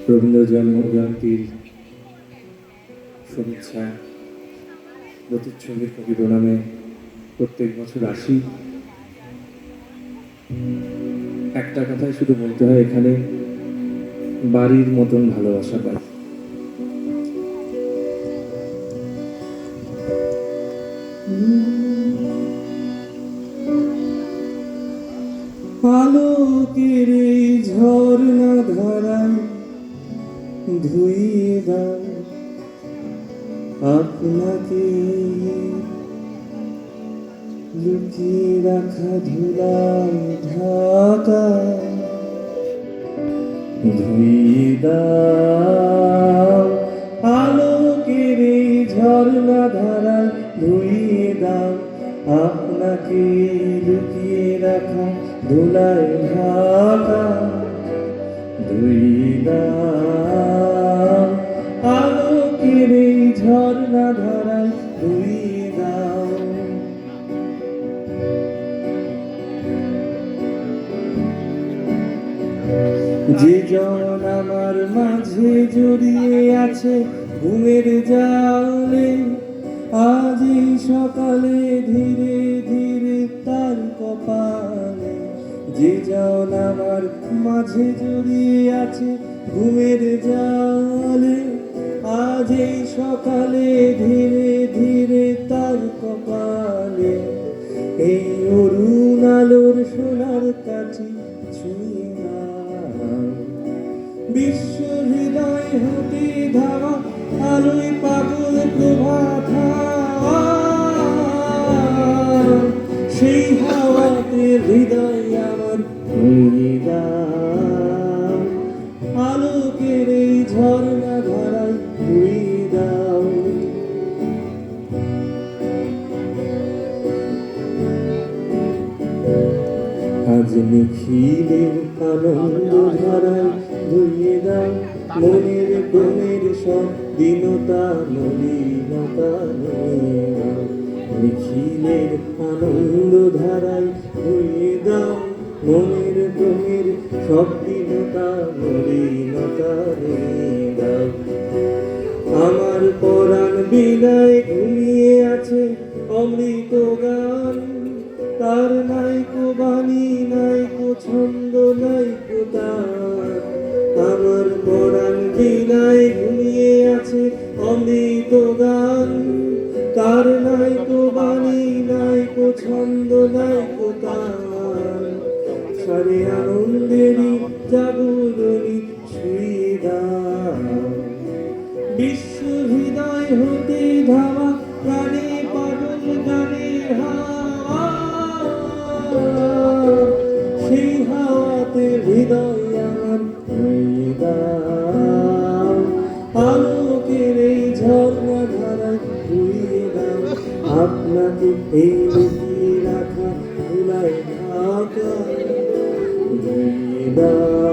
রবীন্দ্র জয়ন্তীর শুভেচ্ছা প্রতিচ্ছবির কবি প্রণামে প্রত্যেক বছর আসি। একটা কথাই শুধু বলতে হয়, এখানে বাড়ির মতন ভালোবাসা পাই। আলোকের এই ঝর্ণা ধারায় ধুইয়ে দাও আপনাকে, লুকিয়ে রাখা ধুলায় ঢাকা ধুইয়ে দাও। আলোকের এই ঝর্ণা ধারায় ধুইয়ে দাও আপনাকে, লুকিয়ে রাখা ধুলায় ঢাকা ধুইয়ে দাও। আলোকের এই ঝর্ণা ধারায় ধুইয়ে দাও। যে জন আমার মাঝে জড়িয়ে আছে ঘুমের জালে, আজ এই সকালে ধীরে ধীরে তার কপালে। যে জন আমার মাঝে জড়িয়ে আছে ঘুমের জালে, আজ এই সকালে ধীরে ধীরে তার কপালে। এই অরুণ আলোর সোনার কাঠি ছুঁয়ে বিশ্ব হৃদয় হতে ধাওয়া আলোয় পাগল প্রভাত, সেই হাওয়াতে হৃদয় আমার ভুলিয়ে দাও। আলোকের এই ঝর্ণা ধারায় ধুইয়ে দাও। আজ নিখিলের আনন্দ ধারায় ধুইয়ে দাও মনের প্রেমের সব দীনতা নলিনতা ধুইয়ে দাও। নিখিলের আনন্দ ধারায় ধুইয়ে দাও মনের প্রেমের সব দীনতা নলিনতা ধুইয়ে দাও। আমার পরাণ বিনায় ঘুমিয়ে আছে অমৃত গান, তার নাইকো বাণী নাইকো ছন্দ নাইকো তার। আমার পরাণ বিনায় ঘুমিয়ে আছে অমৃত গান, তার নাইকো বাণী নাইকো ছন্দ নাইকো তার। সারে আনন্দেরই জাগরণী ছুঁয়ে দাও। বিশ্ব হৃদয় হতে ধাওয়া গানে পাগল গানের হাওয়া, সেই হাওয়াতে হৃদয় আমার ধুইয়ে দাও। আলোকের এই ঝর্ণা ধারায় ধুইয়ে দাও আপনাকে, এই লুকিয়ে রাখা ধুলায় ঢাকা ধুইয়ে দাও।